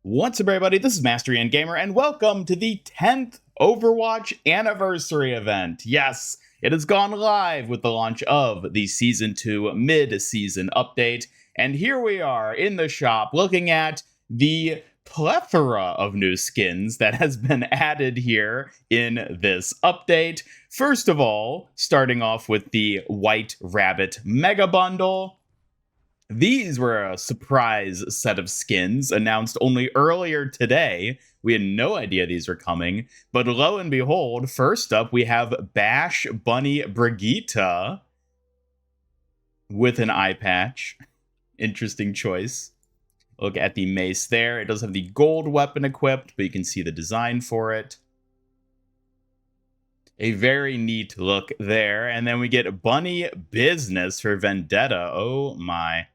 What's up, everybody? This is Mastery and Gamer, and welcome to the 10th Overwatch anniversary event. Yes, it has gone live with the launch of the Season 2 mid-season update, and here we are in the shop looking at the plethora of new skins that has been added here in this update. First of all, starting off with the White Rabbit Mega Bundle. These were a surprise set of skins announced only earlier today. We had no idea these were coming, but lo and behold, first up we have Bash Bunny Brigitte with an eye patch. Interesting choice. Look at the mace there. It does have the gold weapon equipped, but you can see the design for it. A very neat look there. And then we get Bunny Business for Vendetta. Oh my.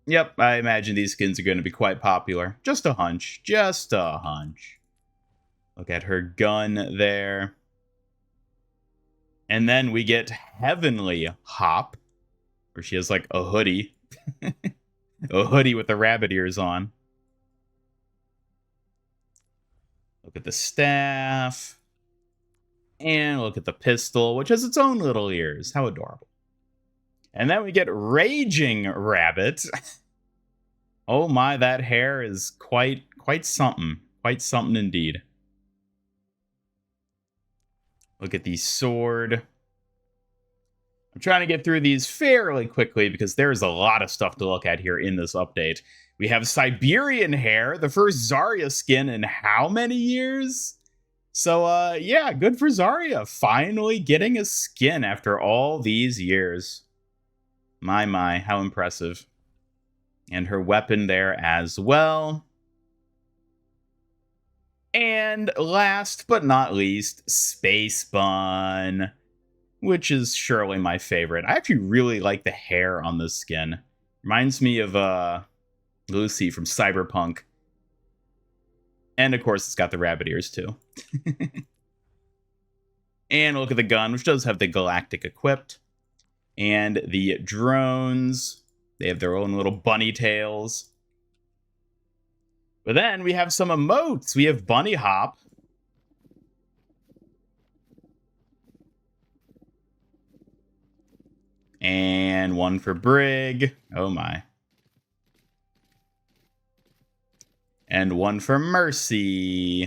Yep, I imagine these skins are going to be quite popular. Just a hunch. Just a hunch. Look at her gun there. And then we get Heavenly Hop, where she has like a hoodie. A hoodie with the rabbit ears on. Look at the staff. And look at the pistol, which has its own little ears. How adorable. And then we get Raging Rabbit. Oh my, that hair is quite something. Quite something indeed. Look at the sword. I'm trying to get through these fairly quickly because there's a lot of stuff to look at here in this update. We have Siberian hair, the first Zarya skin in how many years? So, yeah, good for Zarya. Finally getting a skin after all these years. My, how impressive. And her weapon there as well. And last but not least, Space Bun, which is surely my favorite. I actually really like the hair on this skin. Reminds me of Lucy from Cyberpunk. And of course, it's got the rabbit ears too. And look at the gun, which does have the Galactic equipped. And the drones, they have their own little bunny tails. But then we have some emotes. We have Bunny Hop. And one for Brig. Oh my. And one for Mercy.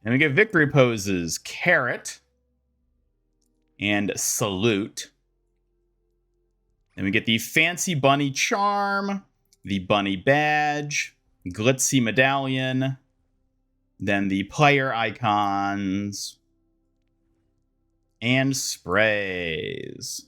And we get victory poses. Carrot. And Salute. Then we get the Fancy Bunny Charm, the Bunny Badge, Glitzy Medallion, then the player icons, and sprays.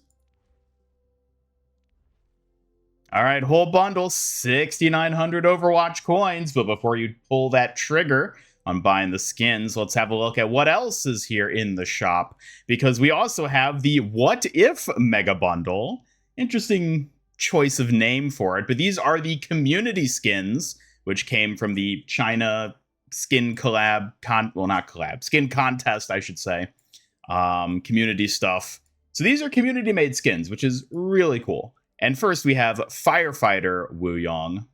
All right, whole bundle, 6,900 Overwatch coins, but before you pull that trigger on buying the skins, let's have a look at what else is here in the shop, because we also have the What If Mega Bundle. Interesting choice of name for it, but these are the community skins, which came from the China skin skin contest, I should say. Community stuff. So these are community made skins, which is really cool. And first we have Firefighter Wuyang,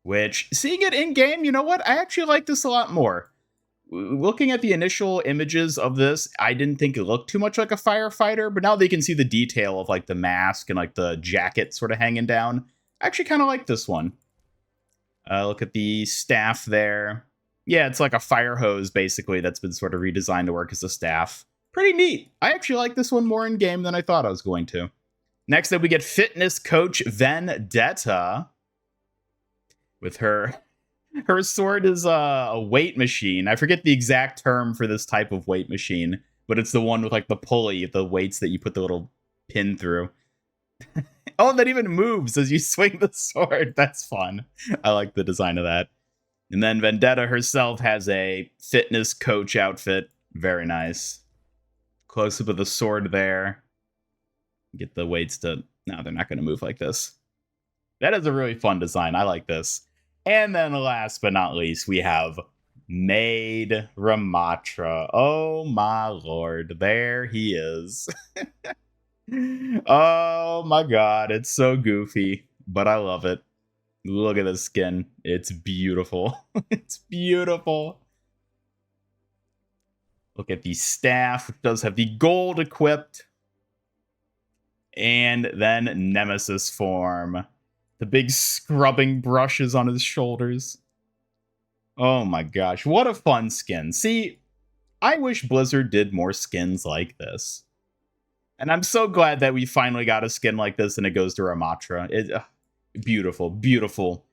which, seeing it in game, you know what? I actually like this a lot more. Looking at the initial images of this, I didn't think it looked too much like a firefighter, but now that you can see the detail of like the mask and like the jacket sort of hanging down, I actually kind of like this one. Look at the staff there. Yeah, it's like a fire hose, basically, that's been sort of redesigned to work as a staff. Pretty neat. I actually like this one more in game than I thought I was going to. Next up, we get Fitness Coach Vendetta. With her sword is a weight machine. I forget the exact term for this type of weight machine, but it's the one with like the pulley, the weights that you put the little pin through. Oh, that even moves as you swing the sword. That's fun. I like the design of that. And then Vendetta herself has a fitness coach outfit. Very nice. Close up of the sword there. Get the weights to... No, they're not going to move like this. That is a really fun design. I like this. And then last but not least, we have Maid Ramattra. Oh my lord, there he is. Oh Oh my god, it's so goofy, but I love it. Look at the skin. It's beautiful. It's beautiful. Look at the staff, which does have the gold equipped. And then Nemesis form. The big scrubbing brushes on his shoulders. Oh my gosh, what a fun skin. See, I wish Blizzard did more skins like this. And I'm so glad that we finally got a skin like this and it goes to Ramattra. Beautiful, beautiful.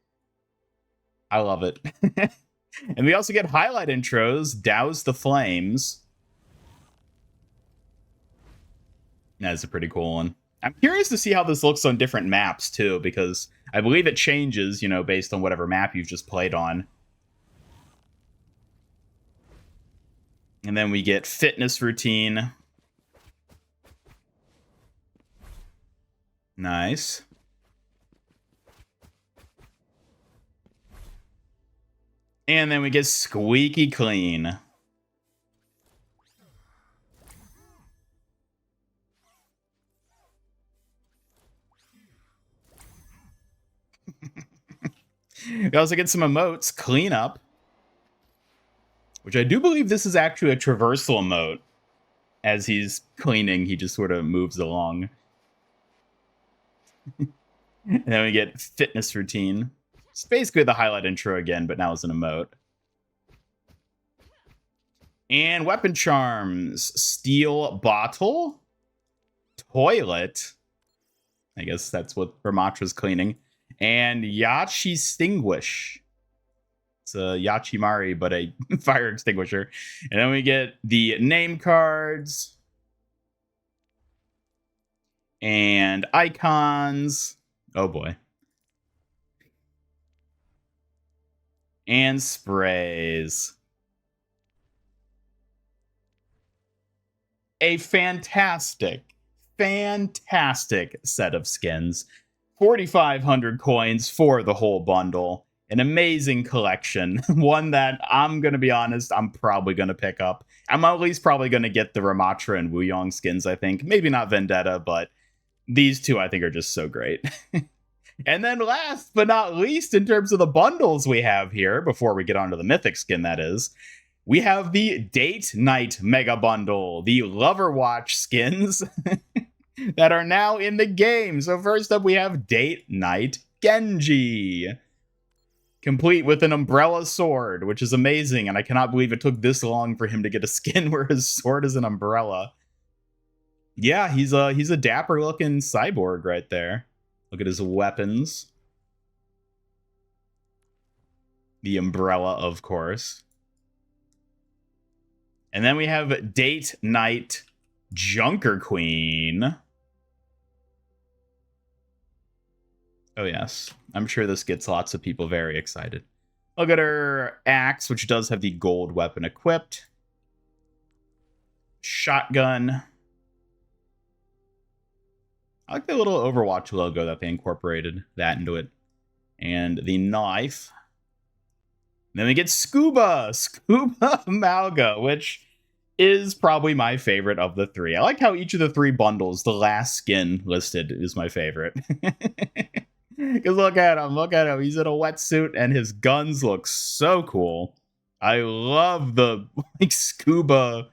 I love it. And we also get highlight intros, Douse the Flames. That's a pretty cool one. I'm curious to see how this looks on different maps, too, because I believe it changes, you know, based on whatever map you've just played on. And then we get fitness routine. Nice. And then we get squeaky clean. We also get some emotes, clean up, which I do believe this is actually a traversal emote. As he's cleaning, he just sort of moves along. And then we get fitness routine. It's basically the highlight intro again, but now it's an emote. And weapon charms, steel bottle, toilet. I guess that's what Ramattra's cleaning. And Yachi extinguish. It's a Yachimari, but a fire extinguisher. And then we get the name cards. And icons. Oh boy. And sprays. A fantastic set of skins. 4,500 coins for the whole bundle. An amazing collection. One that, I'm going to be honest, I'm probably going to pick up. I'm at least probably going to get the Ramattra and Wuyang skins, I think. Maybe not Vendetta, but these two I think are just so great. And then last but not least, in terms of the bundles we have here, before we get onto the Mythic skin, that is, we have the Date Night Mega Bundle, the Overwatch skins that are now in the game. So first up, we have Date Night Genji, complete with an umbrella sword, which is amazing, and I cannot believe it took this long for him to get a skin where his sword is an umbrella. Yeah, he's a dapper-looking cyborg right there. Look at his weapons. The umbrella, of course. And then we have Date Night Junker Queen. Oh, yes. I'm sure this gets lots of people very excited. Look at her axe, which does have the gold weapon equipped. Shotgun. I like the little Overwatch logo that they incorporated that into it. And the knife. Then we get Scuba Malga, which is probably my favorite of the three. I like how each of the three bundles, the last skin listed is my favorite. Because look at him. He's in a wetsuit and his guns look so cool. I love the scuba,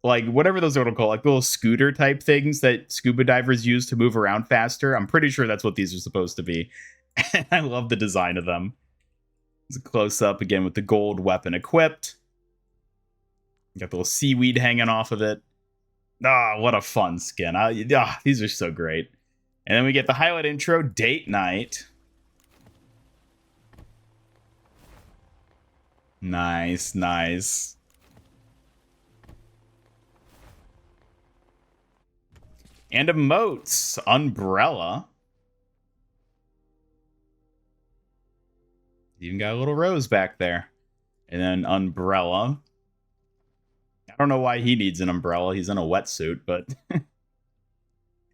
whatever those are called, little scooter type things that scuba divers use to move around faster. I'm pretty sure that's what these are supposed to be. I love the design of them. It's a close up again with the gold weapon equipped. Got the little seaweed hanging off of it. Ah, what a fun skin. These are so great. And then we get the highlight intro, Date Night. Nice, nice. And emotes, Umbrella. Even got a little rose back there. And then Umbrella. I don't know why he needs an umbrella. He's in a wetsuit, but...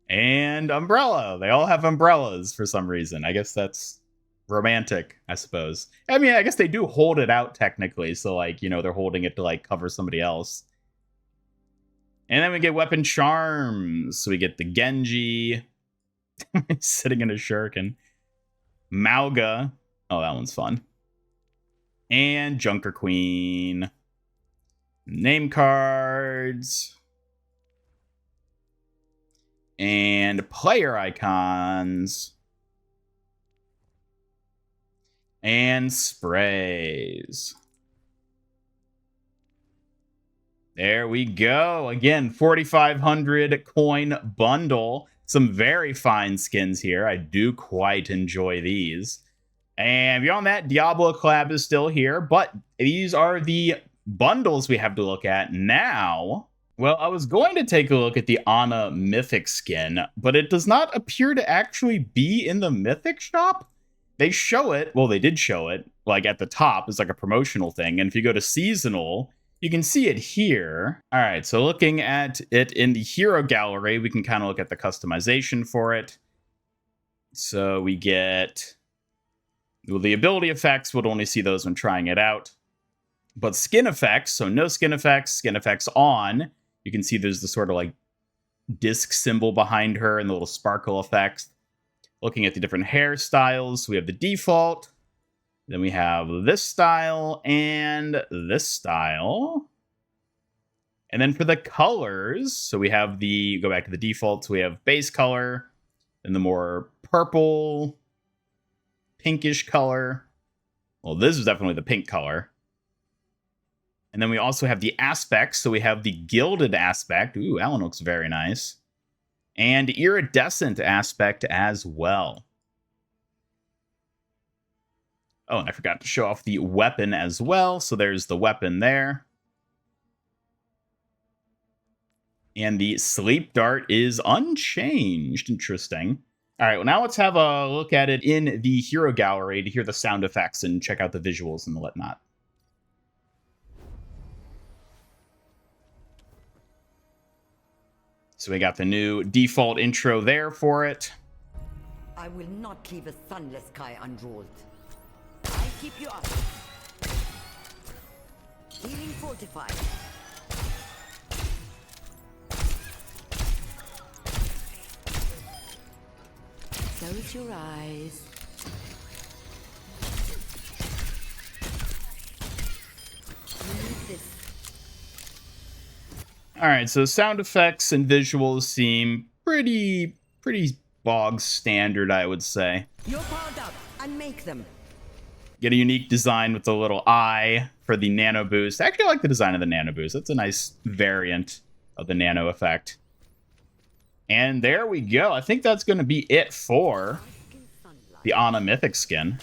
And Umbrella. They all have umbrellas for some reason. I guess that's romantic, I suppose. I mean, I guess they do hold it out technically. So, they're holding it to, cover somebody else. And then we get weapon charms. So we get the Genji. Sitting in a shuriken. Mauga. Oh, that one's fun. And Junker Queen. Name cards. And player icons. And sprays. There we go. Again, 4,500 coin bundle. Some very fine skins here. I do quite enjoy these. And beyond that, Diablo collab is still here, but these are the bundles we have to look at now. Well, I was going to take a look at the Ana Mythic skin, but it does not appear to actually be in the Mythic shop. They show it, well, they did show it, like at the top, it's like a promotional thing. And if you go to seasonal, you can see it here. All right, so looking at it in the hero gallery, we can kind of look at the customization for it. So we get, well, the ability effects, we'll only see those when trying it out. But skin effects, so no skin effects on. You can see there's the sort of like disc symbol behind her and the little sparkle effects. Looking at the different hairstyles, we have the default. Then we have this style and this style. And then for the colors, so we have the, go back to the defaults, we have base color, and the more purple, pinkish color. Well, this is definitely the pink color. And then we also have the aspects, so we have the gilded aspect. Ooh, that one looks very nice. And iridescent aspect as well. Oh, and I forgot to show off the weapon as well. So there's the weapon there. And the sleep dart is unchanged. Interesting. All right, well, now let's have a look at it in the hero gallery to hear the sound effects and check out the visuals and whatnot. So we got the new default intro there for it. I will not leave a sunless sky unrolled. I keep you up. Healing fortified. Close your eyes. You need this. All right, so sound effects and visuals seem pretty bog standard, I would say. You're powered up and make them. Get a unique design with the little eye for the nano boost. I actually like the design of the nano boost. That's a nice variant of the nano effect. And there we go. I think that's going to be it for the Ana Mythic skin.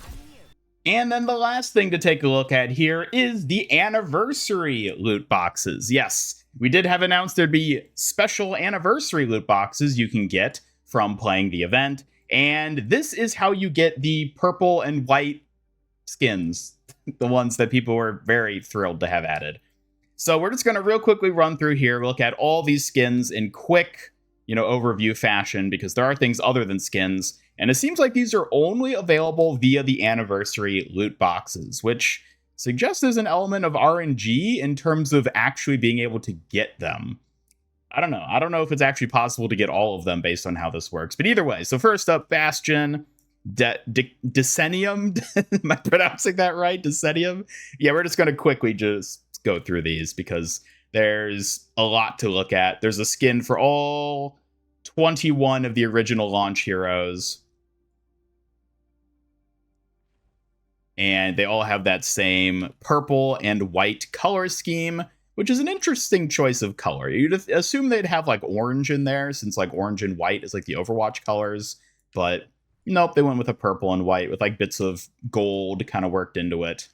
And then the last thing to take a look at here is the anniversary loot boxes. Yes, we did have announced there'd be special anniversary loot boxes you can get from playing the event. And this is how you get the purple and white skins, the ones that people were very thrilled to have added. So we're just going to real quickly run through here, look at all these skins in quick, overview fashion, because there are things other than skins. And it seems like these are only available via the anniversary loot boxes, which suggests there's an element of RNG in terms of actually being able to get them. I don't know. I don't know if it's actually possible to get all of them based on how this works. But either way, so first up, Bastion, Decennium. Am I pronouncing that right? Decennium? Yeah, we're just going to quickly just go through these because there's a lot to look at. There's a skin for all 21 of the original launch heroes. And they all have that same purple and white color scheme, which is an interesting choice of color. You'd assume they'd have like orange in there, since like orange and white is like the Overwatch colors. But nope, they went with a purple and white with like bits of gold kind of worked into it.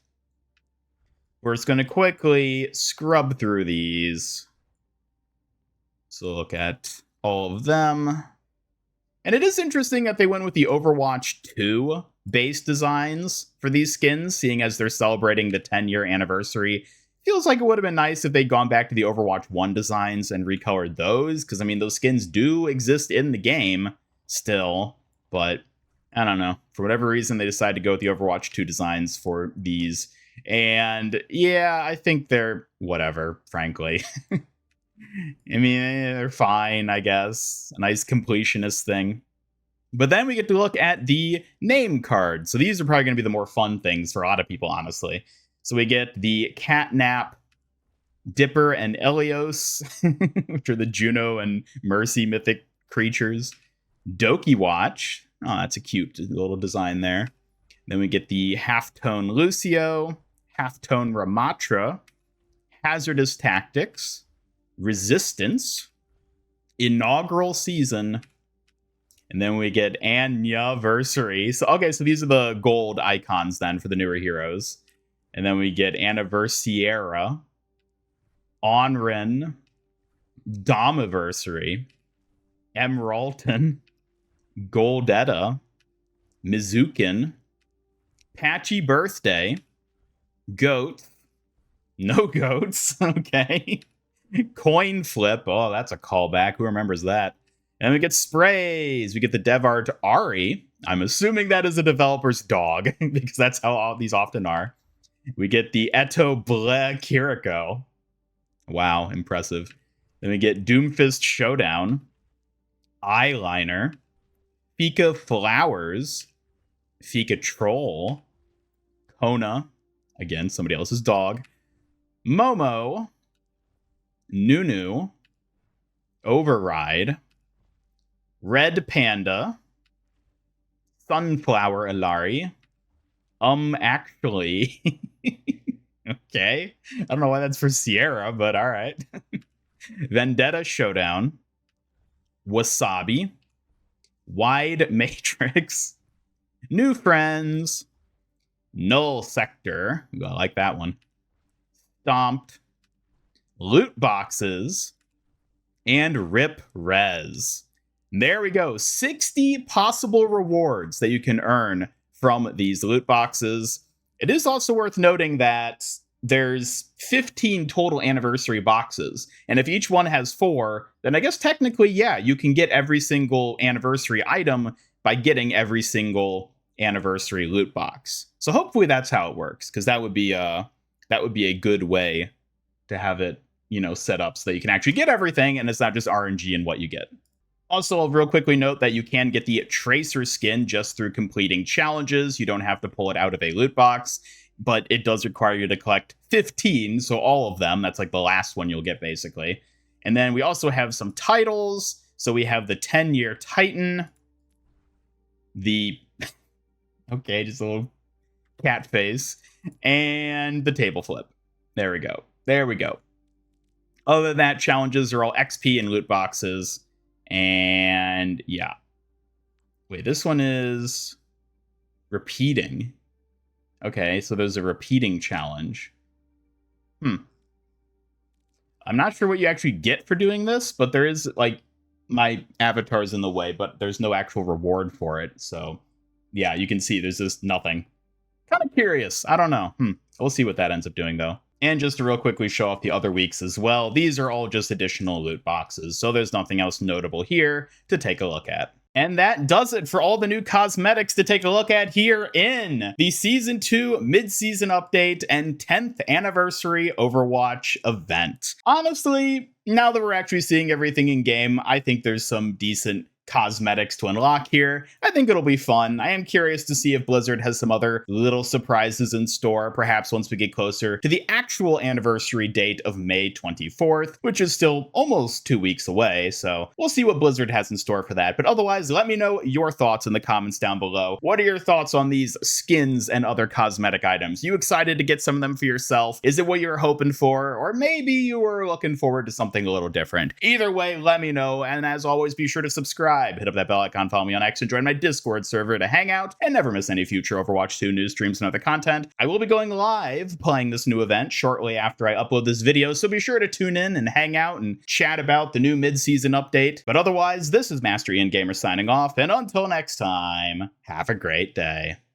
We're just going to quickly scrub through these. So look at all of them. And it is interesting that they went with the Overwatch 2 base designs for these skins, seeing as they're celebrating the 10-year anniversary. Feels like it would have been nice if they'd gone back to the Overwatch 1 designs and recolored those, because, I mean, those skins do exist in the game still, but I don't know. For whatever reason, they decided to go with the Overwatch 2 designs for these. And yeah, I think they're whatever, frankly. I mean, they're fine, I guess. A nice completionist thing. But then we get to look at the name cards. So these are probably going to be the more fun things for a lot of people, honestly. So we get the Catnap, Dipper, and Elios, which are the Juno and Mercy mythic creatures. Doki Watch. Oh, that's a cute little design there. Then we get the Halftone Lucio, Halftone Ramattra, Hazardous Tactics, Resistance, Inaugural Season, and then we get Anniversary. So, okay, so these are the gold icons then for the newer heroes. And then we get Anniversariera, Onren, Domiversary, Emeraldton, Goldetta, Mizukin, Patchy Birthday, Goat, no goats, okay. Coin Flip, oh, that's a callback. Who remembers that? And we get sprays. We get the Devart Ari. I'm assuming that is a developer's dog, because that's how all these often are. We get the Eto Ble Kiriko. Wow, impressive. Then we get Doomfist Showdown, Eyeliner, Fika Flowers, Fika Troll, Kona, again, somebody else's dog, Momo, Nunu, Override, Red Panda, Sunflower Ilari, actually. Okay. I don't know why that's for Sierra, but all right. Vendetta Showdown, Wasabi, Wide Matrix, New Friends, Null Sector. Ooh, I like that one. Stomped, Loot Boxes, and Rip Res. There we go. 60 possible rewards that you can earn from these loot boxes. It is also worth noting that there's 15 total anniversary boxes. And if each one has 4, then I guess technically, yeah, you can get every single anniversary item by getting every single anniversary loot box. So hopefully that's how it works, because that would be a good way to have it, set up so that you can actually get everything and it's not just RNG in what you get. Also, I'll real quickly note that you can get the Tracer skin just through completing challenges. You don't have to pull it out of a loot box, but it does require you to collect 15, so all of them. That's like the last one you'll get, basically. And then we also have some titles. So we have the 10-year Titan, the... okay, just a little cat face, and the table flip. There we go. There we go. Other than that, challenges are all XP and loot boxes. And yeah. Wait, this one is repeating. Okay, so there's a repeating challenge. I'm not sure what you actually get for doing this, but there is, like, my avatar's in the way, but there's no actual reward for it. So yeah, you can see there's just nothing. Kind of curious. I don't know. We'll see what that ends up doing, though. And just to real quickly show off the other weeks as well, these are all just additional loot boxes, so there's nothing else notable here to take a look at. And that does it for all the new cosmetics to take a look at here in the Season 2 mid-season update and 10th anniversary Overwatch event. Honestly, now that we're actually seeing everything in game, I think there's some decent cosmetics to unlock here. I think it'll be fun. I am curious to see if Blizzard has some other little surprises in store, perhaps once we get closer to the actual anniversary date of May 24th, which is still almost 2 weeks away, so we'll see what Blizzard has in store for that. But otherwise, let me know your thoughts in the comments down below. What are your thoughts on these skins and other cosmetic items? You excited to get some of them for yourself? Is it what you were hoping for? Or maybe you were looking forward to something a little different? Either way, let me know, and as always, be sure to subscribe. Hit up that bell icon, follow me on X, and join my Discord server to hang out and never miss any future Overwatch 2 news streams and other content. I will be going live playing this new event shortly after I upload this video, so be sure to tune in and hang out and chat about the new mid-season update. But otherwise, this is Master Ian Gamer signing off, and until next time, have a great day.